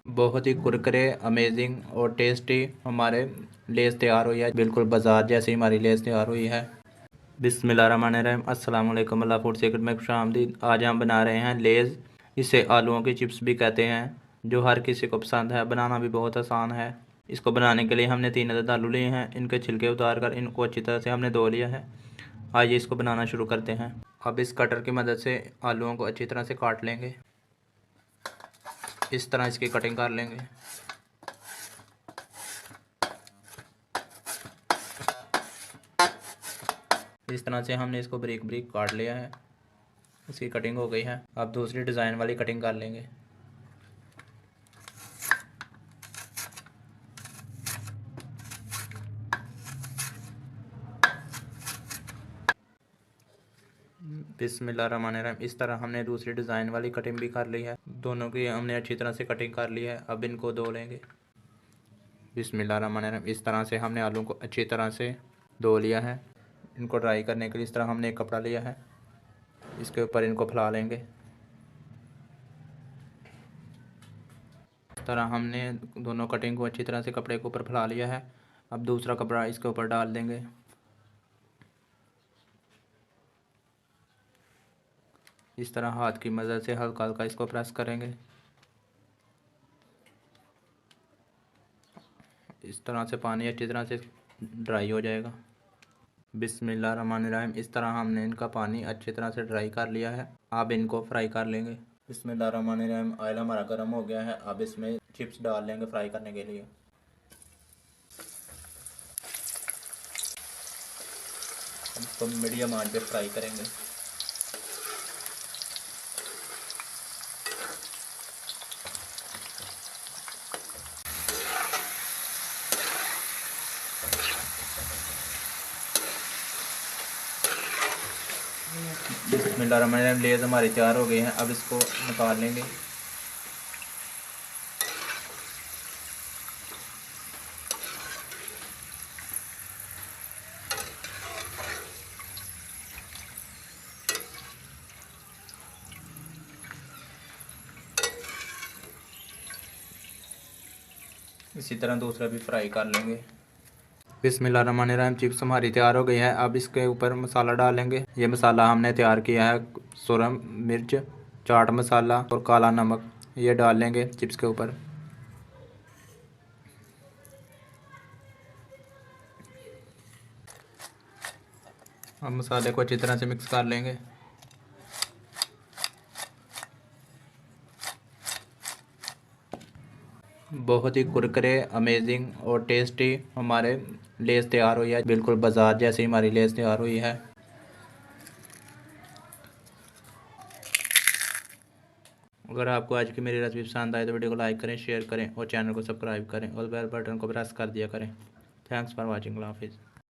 बहुत ही कुरकुरे अमेजिंग और टेस्टी हमारे लेस तैयार हुई है। बिल्कुल बाजार जैसी हमारी लेस तैयार हुई है। बिस्मिल्लाहिर्रहमानिर्रहीम, अस्सलाम वालेकुम। अल्लाह फूड सीक्रेट में खुशामदीद। आज हम बना रहे हैं लेज़। इसे आलूओं की चिप्स भी कहते हैं, जो हर किसी को पसंद है। बनाना भी बहुत आसान है। इसको बनाने के लिए हमने 3 अदद आलू लिए हैं। इनके छिलके उतार कर इनको अच्छी तरह से हमने धो लिया है। आइए इसको बनाना शुरू करते हैं। अब इस कटर की मदद से आलूओं को अच्छी तरह से काट लेंगे। इस तरह इसकी कटिंग कर लेंगे। इस तरह से हमने इसको बारीक बारीक काट लिया है। इसकी कटिंग हो गई है। अब दूसरी डिज़ाइन वाली कटिंग कर लेंगे। बिस्मिल्लाहिर्रहमानिर्रहीम, इस तरह हमने दूसरी डिज़ाइन वाली कटिंग भी कर ली है। दोनों की हमने अच्छी तरह से कटिंग कर ली है। अब इनको धो लेंगे। बिस्मिल्लाहिर्रहमानिर्रहीम, इस तरह से हमने आलू को अच्छी तरह से धो लिया है। इनको ड्राई करने के लिए इस तरह हमने एक कपड़ा लिया है। इसके ऊपर इनको फैला लेंगे। इस तरह हमने दोनों कटिंग को अच्छी तरह से कपड़े के ऊपर फैला लिया है। अब दूसरा कपड़ा इसके ऊपर डाल देंगे। इस तरह हाथ की मदद से हल्का हल्का इसको प्रेस करेंगे। इस तरह से पानी अच्छी तरह से ड्राई हो जाएगा। बिस्मिल्लाहिर्रहमानिर्रहीम, इस तरह हमने इनका पानी अच्छी तरह से ड्राई कर लिया है। अब इनको फ्राई कर लेंगे। बिस्मिल्लाहिर्रहमानिर्रहीम, ऑयल हमारा गर्म हो गया है। अब इसमें चिप्स डाल लेंगे फ्राई करने के लिए। अब इसको मीडियम आंच पे फ्राई करेंगे। बिस्मिल्लाहिर्रहमानिर्रहीम, लेज़ हमारी तैयार हो गई हैं। अब इसको निकाल लेंगे। इसी तरह दूसरा भी फ्राई कर लेंगे। बिस्मिल्लाहिर्रहमानिर्रहीम, चिप्स हमारी तैयार हो गई है। अब इसके ऊपर मसाला डालेंगे। ये मसाला हमने तैयार किया है। सुरम मिर्च, चाट मसाला और काला नमक, ये डाल लेंगे चिप्स के ऊपर। अब मसाले को अच्छी तरह से मिक्स कर लेंगे। बहुत ही कुरकुरे अमेजिंग और टेस्टी हमारे लेस तैयार हुई है। बिल्कुल बाजार जैसी हमारी लेस तैयार हुई है। अगर आपको आज की मेरी रेसिपी पसंद आए तो वीडियो को लाइक करें, शेयर करें और चैनल को सब्सक्राइब करें और बेल बटन को प्रेस कर दिया करें। Thanks for watching. अल्लाह हाफिज़।